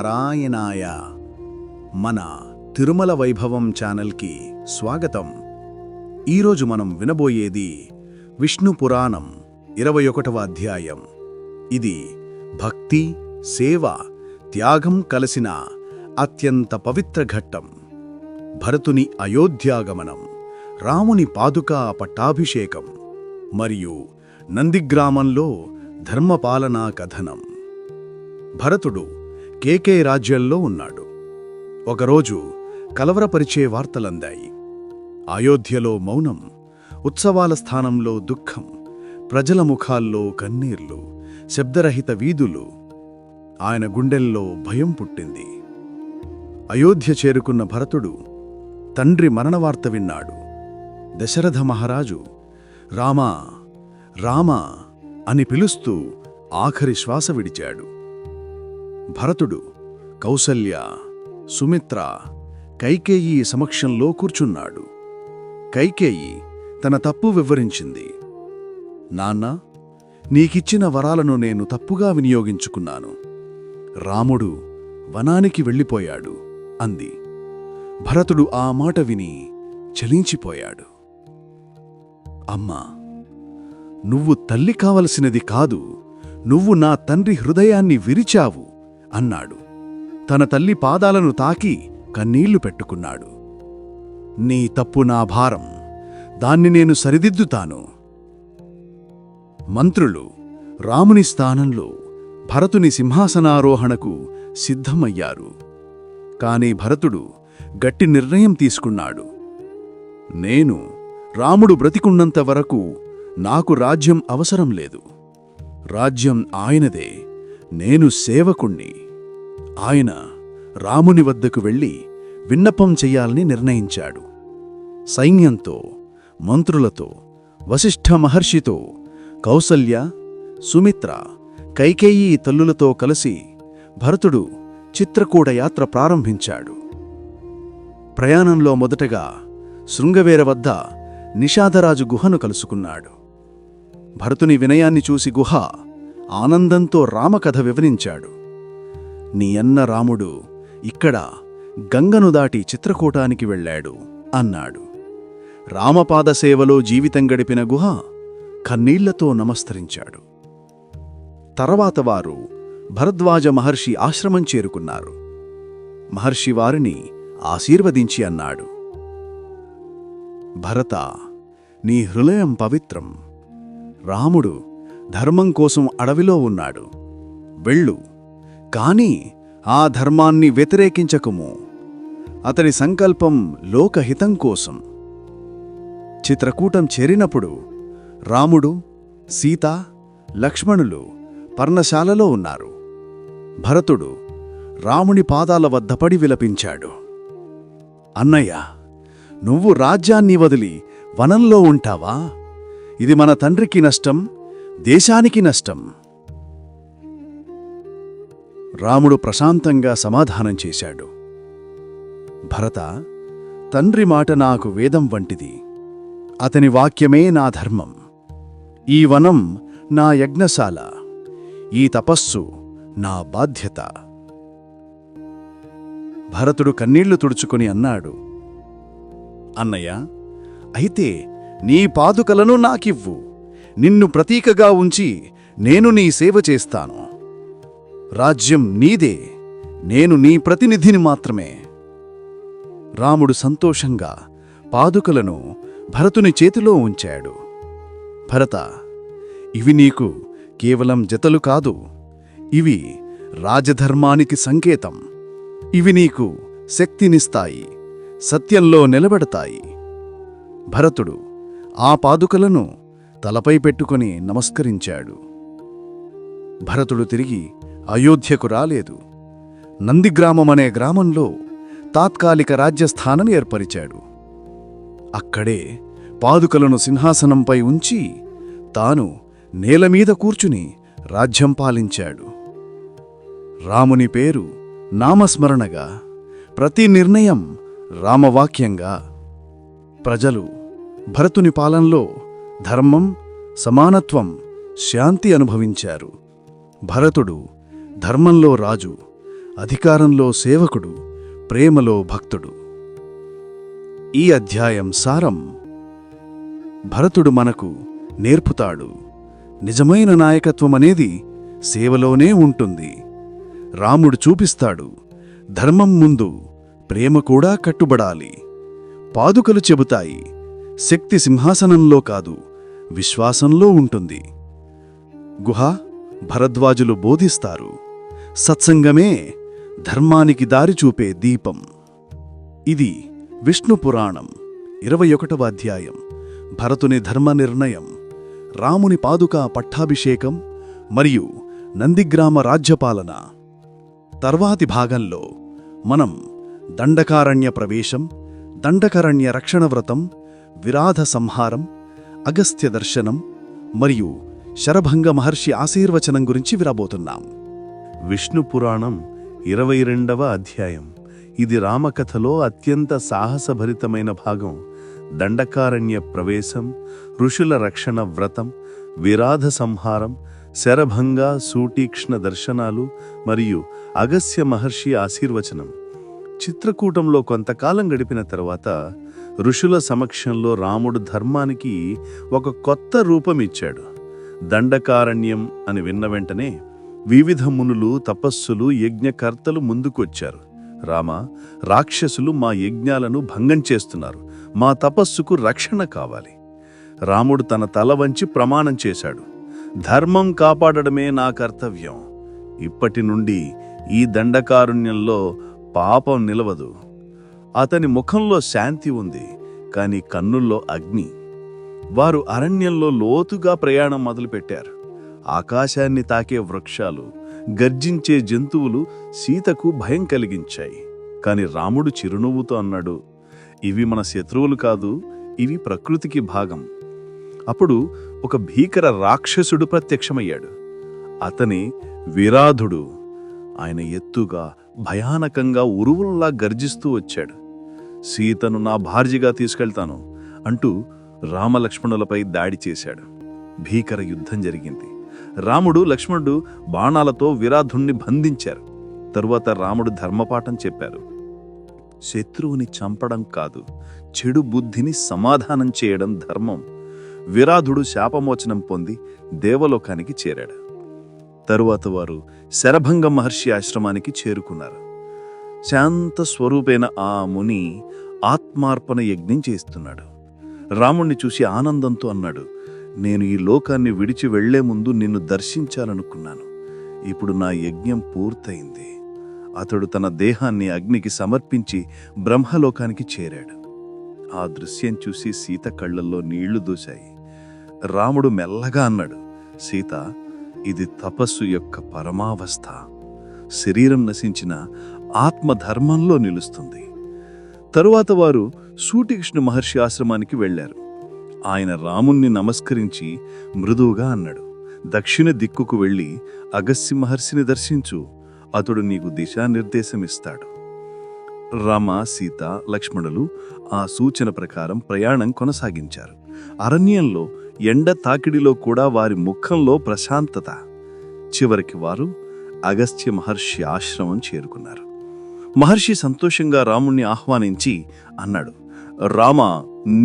నారాయణాయ. మన తిరుమల వైభవం ఛానల్కి స్వాగతం. ఈరోజు మనం వినబోయేది విష్ణు పురాణం 21వ అధ్యాయం. ఇది భక్తి, సేవ, త్యాగం కలిసిన అత్యంత పవిత్ర ఘట్టం. భరతుని అయోధ్యాగమనం, రాముని పాదుకా పట్టాభిషేకం మరియు నందిగ్రామంలో ధర్మపాలనా కథనం. భరతుడు కేకే రాజ్యంలో ఉన్నాడు. ఒకరోజు కలవరపరిచే వార్తలందాయి. అయోధ్యలో మౌనం, ఉత్సవాల స్థానంలో దుఃఖం, ప్రజల ముఖాల్లో కన్నీర్లు, శబ్దరహిత వీధులు. ఆయన గుండెల్లో భయం పుట్టింది. అయోధ్య చేరుకున్న భరతుడు తండ్రి మరణవార్త విన్నాడు. దశరథ మహారాజు రామా రామా అని పిలుస్తూ ఆఖరి శ్వాస విడిచాడు. భరతుడు కౌసల్య, సుమిత్ర, కైకేయి సమక్షంలో కూర్చున్నాడు. కైకేయి తన తప్పు వివరించింది. నాన్నా, నీకిచ్చిన వరాలను నేను తప్పుగా వినియోగించుకున్నాను. రాముడు వనానికి వెళ్ళిపోయాడు అంది. భరతుడు ఆ మాట విని చలించిపోయాడు. అమ్మా, నువ్వు తల్లి కావలసినది కాదు, నువ్వు నా తండ్రి హృదయాన్ని విరిచావు అన్నాడు. తన తల్లి పాదాలను తాకి కన్నీళ్లు పెట్టుకున్నాడు. నీ తప్పు నా భారం, దాన్ని నేను సరిదిద్దుతాను. మంత్రులు రాముని స్థానంలో భరతుని సింహాసనారోహణకు సిద్ధమయ్యారు. కాని భరతుడు గట్టి నిర్ణయం తీసుకున్నాడు. నేను రాముడు బ్రతికున్నంత వరకు నాకు రాజ్యం అవసరం లేదు. రాజ్యం ఆయనదే, నేను సేవకుణ్ణి. ఆయన రాముని వద్దకు వెళ్ళి విన్నపం చెయ్యాలని నిర్ణయించాడు. సైన్యంతో, మంత్రులతో, వశిష్ఠ మహర్షితో, కౌసల్య, సుమిత్ర, కైకేయి తల్లులతో కలిసి భరతుడు చిత్రకూట యాత్ర ప్రారంభించాడు. ప్రయాణంలో మొదటగా శృంగవేర వద్ద నిషాదరాజు గుహను కలుసుకున్నాడు. భరతుని వినయాన్ని చూసి గుహ ఆనందంతో రామకథ వివరించాడు. నీ అన్న రాముడు ఇక్కడ గంగను దాటి చిత్రకూటానికి వెళ్ళాడు అన్నాడు. రామపాద సేవలో జీవితం గడిపిన గుహ కన్నీళ్లతో నమస్కరించాడు. తర్వాత వారు భరద్వాజ మహర్షి ఆశ్రమం చేరుకున్నారు. మహర్షి వారిని ఆశీర్వదించి అన్నాడు, భరత, నీ హృదయం పవిత్రం. రాముడు ధర్మం కోసం అడవిలో ఉన్నాడు. వెళ్ళు, కాని ఆ ధర్మాన్ని వ్యతిరేకించకుము. అతడి సంకల్పం లోకహితం కోసం. చిత్రకూటం చేరినప్పుడు రాముడు, సీత, లక్ష్మణులు పర్ణశాలలో ఉన్నారు. భరతుడు రాముని పాదాల వద్ద పడి విలపించాడు. అన్నయ్య, నువ్వు రాజ్యాన్ని వదిలి వనంలో ఉంటావా? ఇది మన తండ్రికి నష్టం, దేశానికి నష్టం. రాముడు ప్రశాంతంగా సమాధానం చేశాడు. భరత, తండ్రి మాట నాకు వేదం వంటిది. అతని వాక్యమే నా ధర్మం. ఈ వనం నా యజ్ఞశాల, ఈ తపస్సు నా బాధ్యత. భరతుడు కన్నీళ్లు తుడుచుకుని అన్నాడు, అన్నయ్య, అయితే నీ పాదుకలను నాకివ్వు. నిన్ను ప్రతీకగా ఉంచి నేను నీ సేవ చేస్తాను. రాజ్యం నీదే, నేను నీ ప్రతినిధిని మాత్రమే. రాముడు సంతోషంగా పాదుకలను భరతుని చేతిలో ఉంచాడు. భరత, ఇవి నీకు కేవలం జతలు కాదు, ఇవి రాజధర్మానికి సంకేతం. ఇవి నీకు శక్తినిస్తాయి, సత్యంలో నిలబెడతాయి. భరతుడు ఆ పాదుకలను తలపై పెట్టుకుని నమస్కరించాడు. భరతుడు తిరిగి అయోధ్యకు రాలేదు. నందిగ్రామమనే గ్రామంలో తాత్కాలిక రాజ్యస్థానం ఏర్పరిచాడు. అక్కడే పాదుకలను సింహాసనంపై ఉంచి తాను నేలమీద కూర్చుని రాజ్యం పాలించాడు. రాముని పేరు నామస్మరణగా, ప్రతి నిర్ణయం రామవాక్యంగా. ప్రజలు భరతుని పాలనలో ధర్మం, సమానత్వం, శాంతి అనుభవించారు. భరతుడు ధర్మంలో రాజు, అధికారంలో సేవకుడు, ప్రేమలో భక్తుడు. ఈ అధ్యాయం సారం: భరతుడు మనకు నేర్పుతాడు, నిజమైన నాయకత్వమనేది సేవలోనే ఉంటుంది. రాముడు చూపిస్తాడు, ధర్మం ముందు ప్రేమ కూడా కట్టుబడాలి. పాదుకలు చెబుతాయి, శక్తి సింహాసనంలో కాదు, విశ్వాసంలో ఉంటుంది. గుహ భరద్వాజులు బోధిస్తారు, సత్సంగమే ధర్మానికి దారి చూపే దీపం. ఇది విష్ణు పురాణం 21వ అధ్యాయం, భరతుని ధర్మ నిర్ణయం, రాముని పాదుకా పట్టాభిషేకం మరియు నందిగ్రామ రాజ్యపాలన. తర్వాతి భాగంలో మనం దండకారణ్య ప్రవేశం, దండకారణ్య రక్షణ వ్రతం, విరాధ సంహారం, అగస్త్య దర్శనం మరియు శరభంగ మహర్షి ఆశీర్వచనం గురించి వినబోతున్నాం. విష్ణు పురాణం 22వ అధ్యాయం. ఇది రామకథలో అత్యంత సాహసభరితమైన భాగం. దండకారణ్య ప్రవేశం, ఋషుల రక్షణ వ్రతం, విరాధ సంహారం, శరభంగ సూటీక్ష్ణ దర్శనాలు మరియు అగస్త్య మహర్షి ఆశీర్వచనం. చిత్రకూటంలో కొంతకాలం గడిపిన తర్వాత ఋషుల సమక్షంలో రాముడు ధర్మానికి ఒక కొత్త రూపం ఇచ్చాడు. దండకారణ్యం అని విన్న వెంటనే వివిధ మునులు, తపస్సులు, యజ్ఞకర్తలు ముందుకొచ్చారు. రామా, రాక్షసులు మా యజ్ఞాలను భంగం చేస్తున్నారు, మా తపస్సుకు రక్షణ కావాలి. రాముడు తన తల వంచి ప్రమాణం చేశాడు, ధర్మం కాపాడడమే నా కర్తవ్యం. ఇప్పటి నుండి ఈ దండకారణ్యంలో పాపం నిలవదు. అతని ముఖంలో శాంతి ఉంది, కాని కన్నుల్లో అగ్ని. వారు అరణ్యంలో లోతుగా ప్రయాణం మొదలుపెట్టారు. ఆకాశాన్ని తాకే వృక్షాలు, గర్జించే జంతువులు సీతకు భయం కలిగించాయి. కాని రాముడు చిరునవ్వుతో అన్నాడు, ఇవి మన శత్రువులు కాదు, ఇవి ప్రకృతికి భాగం. అప్పుడు ఒక భీకర రాక్షసుడు ప్రత్యక్షమయ్యాడు. అతని విరాధుడు. ఆయన ఎత్తుగా, భయానకంగా, ఉరువుల్లా గర్జిస్తూ వచ్చాడు. సీతను నా భార్యగా తీసుకెళ్తాను అంటూ రామలక్ష్మణులపై దాడి చేశాడు. భీకర యుద్ధం జరిగింది. రాముడు, లక్ష్మణుడు బాణాలతో విరాధుణ్ణి బంధించారు. తరువాత రాముడు ధర్మపాఠం చెప్పారు. శత్రువుని చంపడం కాదు, చెడు బుద్ధిని సమాధానం చేయడం ధర్మం. విరాధుడు శాపమోచనం పొంది దేవలోకానికి చేరాడు. తరువాత వారు శరభంగ మహర్షి ఆశ్రమానికి చేరుకున్నారు. శాంత స్వరూపైన ఆ ముని ఆత్మార్పణ యజ్ఞం చేస్తున్నాడు. రాముణ్ణి చూసి ఆనందంతో అన్నాడు, నేను ఈ లోకాన్ని విడిచి వెళ్లే ముందు నిన్ను దర్శించాలనుకున్నాను. ఇప్పుడు నా యజ్ఞం పూర్తయింది. అతడు తన దేహాన్ని అగ్నికి సమర్పించి బ్రహ్మలోకానికి చేరాడు. ఆ దృశ్యం చూసి సీత కళ్ళల్లో నీళ్లు దూశాయి. రాముడు మెల్లగా అన్నాడు, సీత, ఇది తపస్సు యొక్క పరమావస్థ. శరీరం నశించిన ఆత్మధర్మంలో నిలుస్తుంది. తరువాత వారు సూటీక్ష్ణ మహర్షి ఆశ్రమానికి వెళ్లారు. ఆయన రాముణ్ణి నమస్కరించి మృదువుగా అన్నాడు, దక్షిణ దిక్కుకు వెళ్లి అగస్త్య మహర్షిని దర్శించు, అతడు నీకు దిశానిర్దేశమిస్తాడు. రామ, సీత, లక్ష్మణులు ఆ సూచన ప్రకారం ప్రయాణం కొనసాగించారు. అరణ్యంలో ఎండ తాకిడిలో కూడా వారి ముఖంలో ప్రశాంతత. చివరికి వారు అగస్త్య మహర్షి ఆశ్రమం చేరుకున్నారు. మహర్షి సంతోషంగా రాముణ్ణి ఆహ్వానించి అన్నాడు, రామా,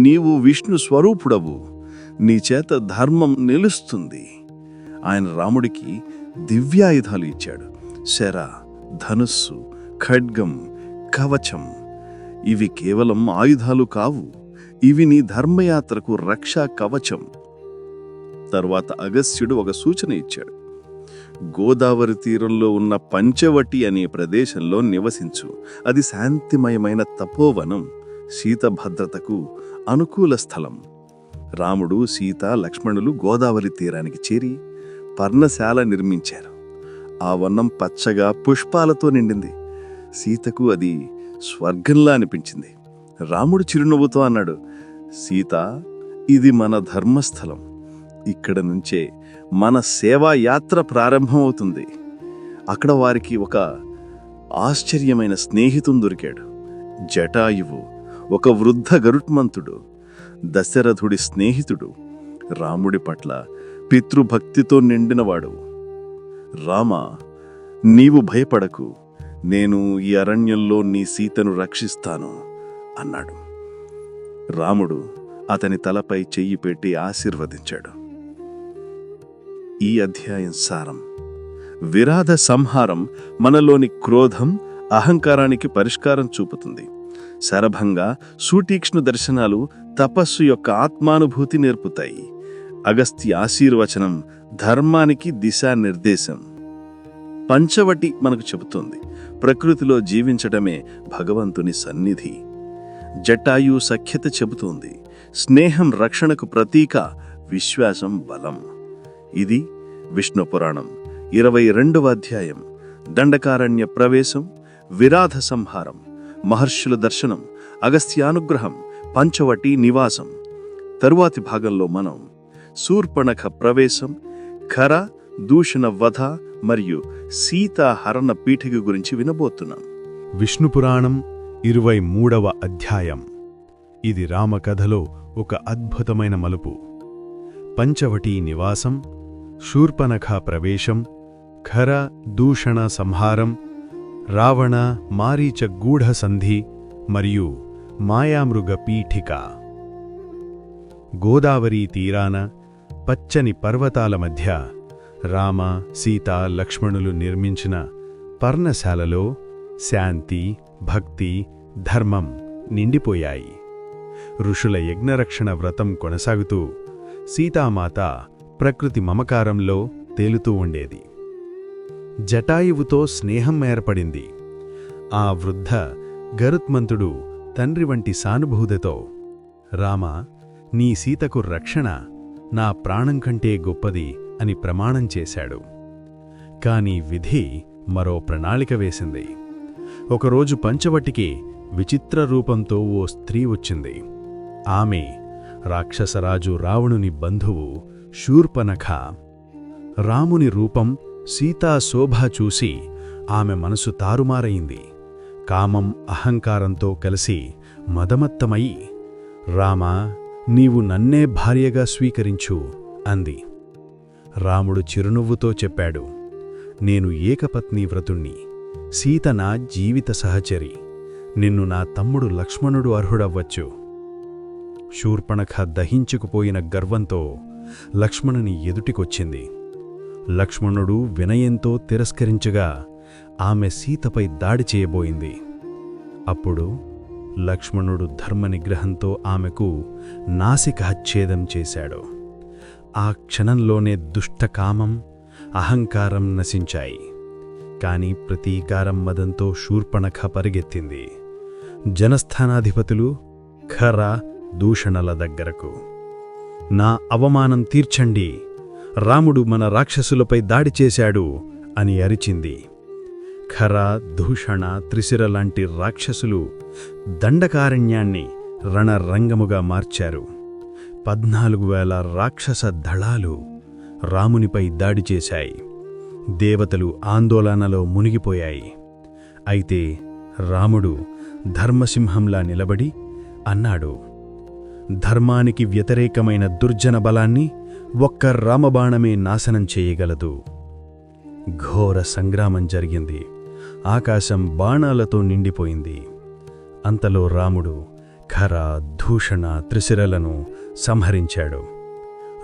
నీవు విష్ణు స్వరూపుడవు, నీ చేత ధర్మం నిలుస్తుంది. ఆయన రాముడికి దివ్యాయుధాలు ఇచ్చాడు. శర, ధనుస్సు, ఖడ్గం, కవచం. ఇవి కేవలం ఆయుధాలు కావు, ఇవి నీ ధర్మయాత్రకు రక్షా కవచం. తర్వాత అగస్త్యుడు ఒక సూచన ఇచ్చాడు, గోదావరి తీరంలో ఉన్న పంచవటి అనే ప్రదేశంలో నివసించు. అది శాంతిమయమైన తపోవనం, సీత భద్రతకు అనుకూల స్థలం. రాముడు, సీత, లక్ష్మణులు గోదావరి తీరానికి చేరి పర్ణశాల నిర్మించారు. ఆ వనం పచ్చగా పుష్పాలతో నిండింది. సీతకు అది స్వర్గంలా అనిపించింది. రాముడు చిరునవ్వుతో అన్నాడు, సీత, ఇది మన ధర్మస్థలం. ఇక్కడ నుంచే మన సేవా యాత్ర ప్రారంభమవుతుంది. అక్కడ వారికి ఒక ఆశ్చర్యమైన స్నేహితుడు దొరికాడు. జటాయువు, ఒక వృద్ధ గరుత్మంతుడు, దశరథుడి స్నేహితుడు, రాముడి పట్ల పితృభక్తితో నిండినవాడు. రామా, నీవు భయపడకు, నేను ఈ అరణ్యంలో నీ సీతను రక్షిస్తాను అన్నాడు. రాముడు అతని తలపై చెయ్యి పెట్టి ఆశీర్వదించాడు. ఈ అధ్యాయం సారం: విరాధ సంహారం మనలోని క్రోధం, అహంకారానికి పరిష్కారం చూపుతుంది. శరభంగా సూటీక్ష్ణ దర్శనాలు తపస్సు యొక్క ఆత్మానుభూతి నేర్పుతాయి. అగస్త్య ఆశీర్వచనం ధర్మానికి దిశానిర్దేశం. పంచవటి మనకు చెబుతోంది, ప్రకృతిలో జీవించడమే భగవంతుని సన్నిధి. జటాయు సఖ్యత చెబుతోంది, స్నేహం రక్షణకు ప్రతీక, విశ్వాసం బలం. ఇది విష్ణు పురాణం 22వ అధ్యాయం. దండకారణ్య ప్రవేశం, విరాధ సంహారం, మహర్షుల దర్శనం, అగస్త్యానుగ్రహం, పంచవటి నివాసం. తరువాతి భాగంలో మనం శూర్పణఖ ప్రవేశం, ఖర దూషణ వధ మరియు సీతాహరణ పీఠిక గురించి వినబోతున్నాం. విష్ణుపురాణం 23వ అధ్యాయం. ఇది రామకథలో ఒక అద్భుతమైన మలుపు. పంచవటీ నివాసం, శూర్పణఖ ప్రవేశం, ఖర దూషణ సంహారం, రావణ మారీచ గూఢ సంధి మరియు మాయామృగ పీఠిక. గోదావరీ తీరాన పచ్చని పర్వతాల మధ్య రామ, సీత, లక్ష్మణులు నిర్మించిన పర్ణశాలలో శాంతి, భక్తి, ధర్మం నిండిపోయాయి. ఋషుల యజ్ఞరక్షణ వ్రతం కొనసాగుతూ సీతామాత ప్రకృతి మమకారంలో తేలుతూ ఉండేది. జటాయువుతో స్నేహం ఏర్పడింది. ఆ వృద్ధ గరుత్మంతుడు తండ్రి వంటి సానుభూతితో, రామా, నీ సీతకు రక్షణ నా ప్రాణం కంటే గొప్పది అని ప్రమాణం చేశాడు. కాని విధి మరో ప్రణాళిక వేసింది. ఒకరోజు పంచవటికి విచిత్ర రూపంతో ఓ స్త్రీ వచ్చింది. ఆమె రాక్షసరాజు రావణుని బంధువు శూర్పణఖ. రాముని రూపం, సీతా శోభ చూసి ఆమె మనసు తారుమారయింది. కామం, అహంకారంతో కలిసి మదమత్తమయి, రామా, నీవు నన్నే భార్యగా స్వీకరించు అంది. రాముడు చిరునవ్వుతో చెప్పాడు, నేను ఏకపత్నీ వ్రతుణ్ణి, సీత నా జీవిత సహచరి, నిన్ను నా తమ్ముడు లక్ష్మణుడు అర్హుడవ్వచ్చు. శూర్పణఖ దహించుకుపోయిన గర్వంతో లక్ష్మణుని ఎదుటికొచ్చింది. లక్ష్మణుడు వినయంతో తిరస్కరించగా ఆమె సీతపై దాడి చేయబోయింది. అప్పుడు లక్ష్మణుడు ధర్మనిగ్రహంతో ఆమెకు నాసికాచ్ఛేదం చేశాడు. ఆ క్షణంలోనే దుష్టకామం, అహంకారం నశించాయి. కాని ప్రతీకారం మదంతో శూర్పణఖ పరిగెత్తింది జనస్థానాధిపతులు ఖర దూషణల దగ్గరకు. నా అవమానం తీర్చండి, రాముడు మన రాక్షసులపై దాడి చేశాడు అని అరిచింది. ఖర, దూషణ, త్రిశిర లాంటి రాక్షసులు దండకారణ్యాన్ని రణరంగముగా మార్చారు. 14,000 రాక్షస దళాలు రామునిపై దాడి చేశాయి. దేవతలు ఆందోళనలో మునిగిపోయాయి. అయితే రాముడు ధర్మసింహంలా నిలబడి అన్నాడు, ధర్మానికి వ్యతిరేకమైన దుర్జన బలాన్ని ఒక్క రామబాణమే నాశనం చేయగలదు. ఘోర సంగ్రామం జరిగింది. ఆకాశం బాణాలతో నిండిపోయింది. అంతలో రాముడు ఖర, దూషణ, త్రిశిరలను సంహరించాడు.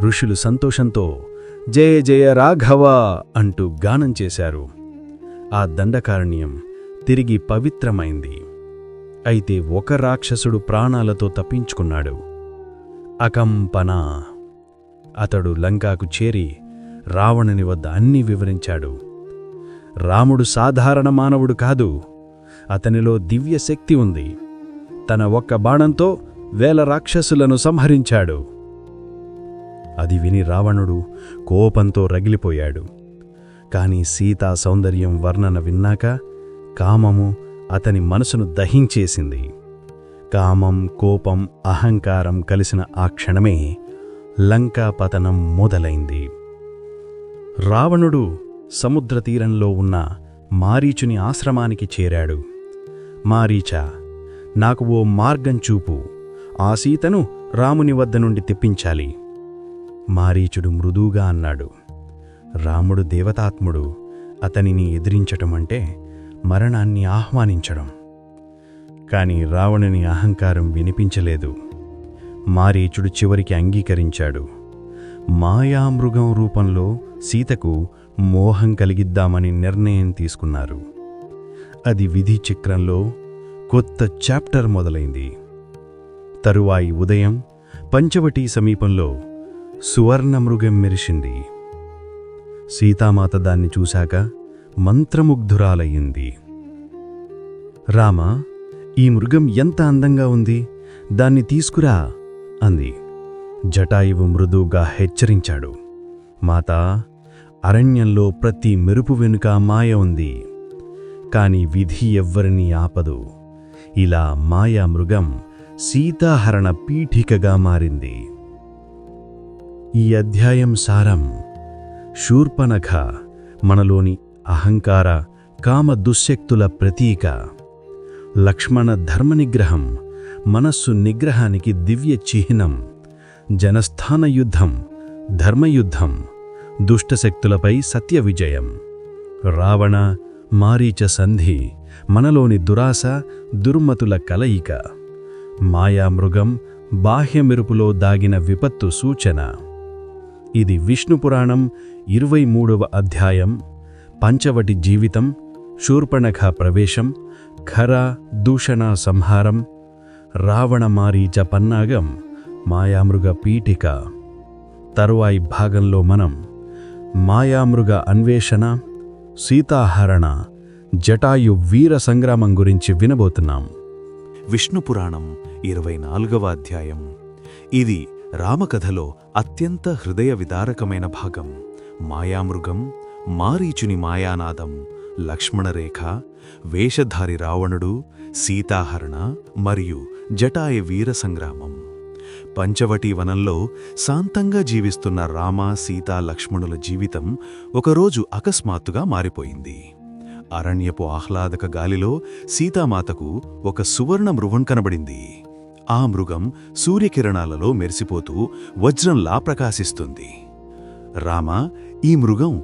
ఋషులు సంతోషంతో జయ జయ రాఘవ అంటూ గానం చేశారు. ఆ దండకారణ్యం తిరిగి పవిత్రమైంది. అయితే ఒక రాక్షసుడు ప్రాణాలతో తప్పించుకున్నాడు, అకంపన. అతడు లంకాకు చేరి రావణుని వద్ద అన్నీ వివరించాడు. రాముడు సాధారణ మానవుడు కాదు, అతనిలో దివ్యశక్తి ఉంది. తన ఒక్క బాణంతో 1000 రాక్షసులను సంహరించాడు. అది విని రావణుడు కోపంతో రగిలిపోయాడు. కాని సీతా సౌందర్యం వర్ణన విన్నాక కామము అతని మనసును దహించేసింది. కామం, కోపం, అహంకారం కలిసిన ఆ క్షణమే లంకా పతనం మొదలైంది. రావణుడు సముద్రతీరంలో ఉన్న మారీచుని ఆశ్రమానికి చేరాడు. మారీచా, నాకు ఓ మార్గం చూపు, ఆ సీతను రాముని వద్ద నుండి తెప్పించాలి. మారీచుడు మృదువుగా అన్నాడు. రాముడు దేవతాత్ముడు, అతనిని ఎదిరించటమంటే మరణాన్ని ఆహ్వానించడం. కాని రావణుని అహంకారం వినిపించలేదు. మారీచుడు చివరికి అంగీకరించాడు. మాయామృగం రూపంలో సీతకు మోహం కలిగిద్దామని నిర్ణయం తీసుకున్నారు. అది విధి చక్రంలో కొత్త చాప్టర్ మొదలైంది. తరువాయి ఉదయం పంచవటీ సమీపంలో సువర్ణమృగం మెరిసింది. సీతామాత దాన్ని చూశాక మంత్రముగ్ధురాలయ్యింది. రామా, ఈ మృగం ఎంత అందంగా ఉంది, దాన్ని తీసుకురా అంది. జటాయువు మృదువుగా హెచ్చరించాడు. మాతా, అరణ్యంలో ప్రతి మెరుపు వెనుక మాయ ఉంది. కాని విధి ఎవ్వరినీ ఆపదు. ఇలా మాయా మృగం సీతాహరణ పీఠికగా మారింది. ఈ అధ్యాయం సారం: శూర్పణఖ మనలోని అహంకార కామ దుశ్శక్తుల ప్రతీక. లక్ష్మణ ధర్మనిగ్రహం మనస్సు నిగ్రహానికి దివ్య చిహ్నం. జనస్థాన యుద్ధం ధర్మయుద్ధం, దుష్టశక్తులపై సత్య విజయం. రావణ మారీచ సంధి మనలోని దురాశ దుర్మతుల కలయిక. మాయామృగం బాహ్యమెరుపులో దాగిన విపత్తు సూచన. ఇది విష్ణుపురాణం 23వ అధ్యాయం. పంచవటి జీవితం, శూర్పణఖ ప్రవేశం, ఖర దూషణ సంహారం, రావణ మారీచ పన్నాగం, మాయామృగ పీఠిక. తరువాయి భాగంలో మనం మాయామృగ అన్వేషణ, సీతాహరణ, జటాయు వీర సంగ్రామం గురించి వినబోతున్నాం. విష్ణుపురాణం 24వ అధ్యాయం. ఇది రామకథలో అత్యంత హృదయ విదారకమైన భాగం. మాయామృగం, మారీచుని మాయానాదం, లక్ష్మణరేఖ, వేషధారి రావణుడు, సీతాహరణ మరియు జటాయ వీర సంగ్రామం. పంచవటీ వనంలో శాంతంగా జీవిస్తున్న రామ, సీతా, లక్ష్మణుల జీవితం ఒకరోజు అకస్మాత్తుగా మారిపోయింది. అరణ్యపు ఆహ్లాదక గాలిలో సీతామాతకు ఒక సువర్ణ మృగం కనబడింది. ఆ మృగం సూర్యకిరణాలలో మెరిసిపోతూ వజ్రంలా ప్రకాశిస్తుంది. రామా, ఈ మృగం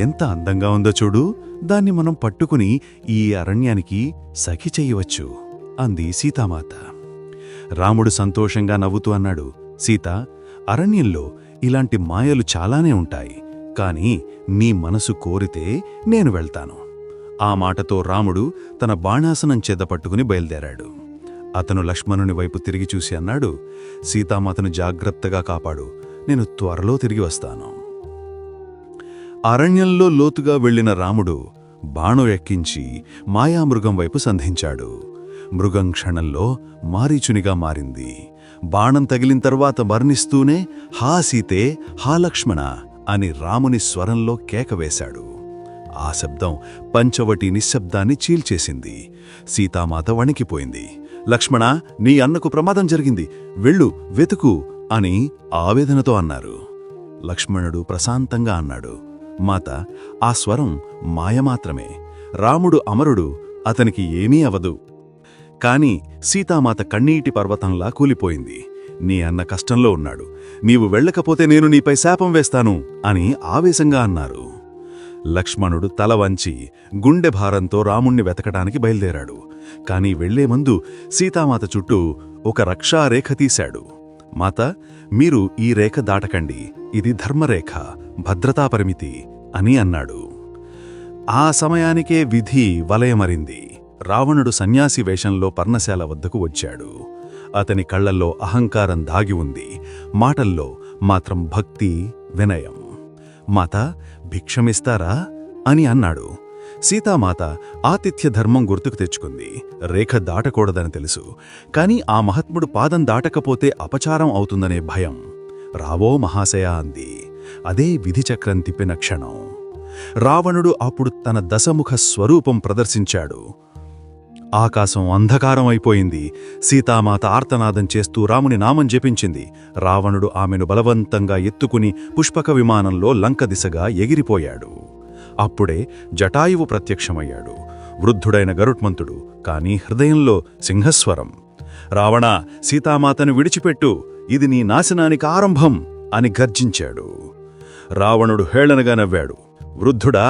ఎంత అందంగా ఉందో చూడు, దాన్ని మనం పట్టుకుని ఈ అరణ్యానికి సఖి చెయ్యవచ్చు అంది సీతామాత. రాముడు సంతోషంగా నవ్వుతూ అన్నాడు, సీత, అరణ్యంలో ఇలాంటి మాయలు చాలానే ఉంటాయి, కాని నీ మనసు కోరితే నేను వెళ్తాను. ఆ మాటతో రాముడు తన బాణాసనం చేదపట్టుకుని బయలుదేరాడు. అతను లక్ష్మణుని వైపు తిరిగి చూసి అన్నాడు, సీతామాతను జాగ్రత్తగా కాపాడు, నేను త్వరలో తిరిగి వస్తాను. అరణ్యంలో లోతుగా వెళ్లిన రాముడు బాణం ఎక్కించి మాయామృగం వైపు సంధించాడు. మృగం క్షణంలో మారీచునిగా మారింది. బాణం తగిలిన తర్వాత మరణిస్తూనే హా సీతే, హా లక్ష్మణ అని రాముని స్వరంలో కేకవేశాడు. ఆ శబ్దం పంచవటి నిశ్శబ్దాన్ని చీల్చేసింది. సీతామాత వణికిపోయింది. లక్ష్మణ, నీ అన్నకు ప్రమాదం జరిగింది, వెళ్ళు, వెతుకు అని ఆవేదనతో అన్నారు. లక్ష్మణుడు ప్రశాంతంగా అన్నాడు, మాత, ఆ స్వరం మాయమాత్రమే. రాముడు అమరుడు, అతనికి ఏమీ అవదు. కాని సీతామాత కన్నీటి పర్వతంలా కూలిపోయింది. నీ అన్న కష్టంలో ఉన్నాడు, నీవు వెళ్ళకపోతే నేను నీపై శాపం వేస్తాను అని ఆవేశంగా అన్నారు. లక్ష్మణుడు తల వంచి గుండె భారంతో రాముణ్ణి వెతకడానికి బయలుదేరాడు. కాని వెళ్లే ముందు సీతామాత చుట్టూ ఒక రక్షారేఖ తీశాడు. మాత, మీరు ఈ రేఖ దాటకండి, ఇది ధర్మరేఖ, భద్రతాపరిమితి అని అన్నాడు. ఆ సమయానికే విధి వలయమరింది. రావణుడు సన్యాసి వేషంలో పర్ణశాల వద్దకు వచ్చాడు. అతని కళ్లల్లో అహంకారం దాగి ఉంది, మాటల్లో మాత్రం భక్తి, వినయం. మాత, భిక్షమిస్తారా అని అన్నాడు. సీతామాత ఆతిథ్య ధర్మం గుర్తుకు తెచ్చుకుంది. రేఖ దాటకూడదని తెలుసు, కాని ఆ మహాత్ముడు పాదం దాటకపోతే అపచారం అవుతుందనే భయం. రావో మహాశయ అంది. అదే విధిచక్రం తిప్పిన క్షణం. రావణుడు అప్పుడు తన దశముఖ స్వరూపం ప్రదర్శించాడు. ఆకాశం అంధకారం అయిపోయింది. సీతామాత ఆర్తనాదం చేస్తూ రాముని నామం జపించింది. రావణుడు ఆమెను బలవంతంగా ఎత్తుకుని పుష్పక విమానంలో లంక దిశగా ఎగిరిపోయాడు. అప్పుడే జటాయువు ప్రత్యక్షమయ్యాడు. వృద్ధుడైన గరుత్మంతుడు, కాని హృదయంలో సింహస్వరం. రావణా, సీతామాతను విడిచిపెట్టు, ఇది నీ నాశనానికి ఆరంభం అని గర్జించాడు. రావణుడు హేళనగా నవ్వాడు. వృద్ధుడా,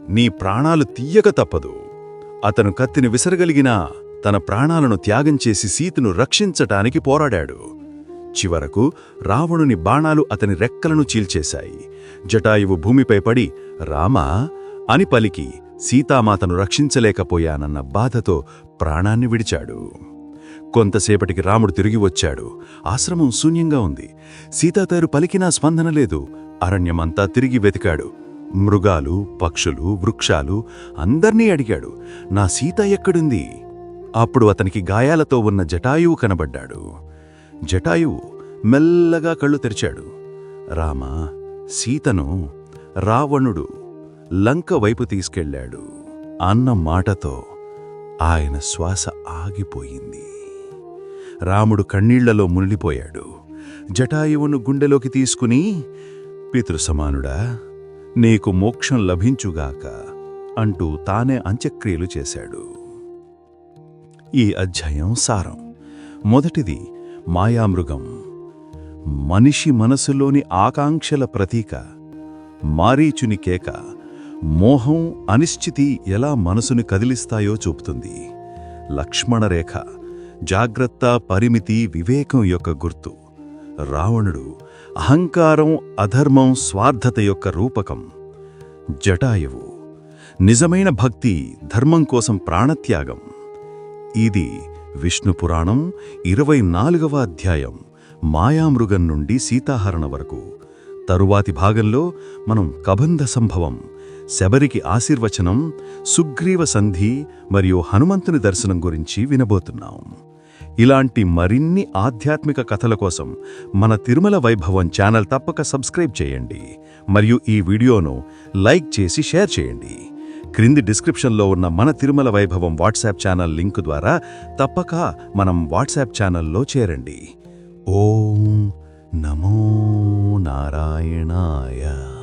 నీ ప్రాణాలు తీయక తప్పదు. అతను కత్తిని విసరగలిగినా తన ప్రాణాలను త్యాగం చేసి సీతను రక్షించటానికి పోరాడాడు. చివరకు రావణుని బాణాలు అతని రెక్కలను చీల్చేశాయి. జటాయువు భూమిపై పడి రామా అని పలికి సీతామాతను రక్షించలేకపోయానన్న బాధతో ప్రాణాన్ని విడిచాడు. కొంతసేపటికి రాముడు తిరిగి వచ్చాడు. ఆశ్రమం శూన్యంగా ఉంది. సీతాతేరు పలికినా స్పందన లేదు. అరణ్యమంతా తిరిగి వెతికాడు. మృగాలు, పక్షులు, వృక్షాలు అందర్నీ అడిగాడు, నా సీత ఎక్కడుంది? అప్పుడు అతనికి గాయాలతో ఉన్న జటాయువు కనబడ్డాడు. జటాయువు మెల్లగా కళ్ళు తెరిచాడు. రామా, సీతను రావణుడు లంక వైపు తీసుకెళ్ళాడు అన్న మాటతో ఆయన శ్వాస ఆగిపోయింది. రాముడు కన్నీళ్లలో మునిగిపోయాడు. జటాయువును గుండెలోకి తీసుకుని, పితృసమానుడా, నీకు మోక్షం లభించుగాక అంటూ తానే అంత్యక్రియలు చేశాడు. ఈ అధ్యాయం సారం. మొదటిది మాయామృగం. మనిషి మనసులోని ఆకాంక్షల ప్రతీక. మారీచుని కేక మోహం, అనిశ్చితి ఎలా మనసుని కదిలిస్తాయో చూపుతుంది. లక్ష్మణరేఖ జాగ్రత్త, పరిమితి, వివేకం యొక్క గుర్తు. రావణుడు అహంకారం, అధర్మం, స్వార్థత యొక్క రూపకం. జటాయువు నిజమైన భక్తి, ధర్మం కోసం ప్రాణత్యాగం. ఇది విష్ణుపురాణం 24వ అధ్యాయం, మాయామృగం నుండి సీతాహరణ వరకు. తరువాతి భాగంలో మనం కబంధ సంభవం, శబరికి ఆశీర్వచనం, సుగ్రీవ సంధి మరియు హనుమంతుని దర్శనం గురించి వినబోతున్నాం. ఇలాంటి మరిన్ని ఆధ్యాత్మిక కథల కోసం మన తిరుమల వైభవం ఛానల్ తప్పక సబ్స్క్రైబ్ చేయండి మరియు ఈ వీడియోను లైక్ చేసి షేర్ చేయండి. క్రింది డిస్క్రిప్షన్లో ఉన్న మన తిరుమల వైభవం వాట్సాప్ ఛానల్ లింకు ద్వారా తప్పక మనం వాట్సాప్ ఛానల్లో చేరండి. ఓం నమో నారాయణాయ.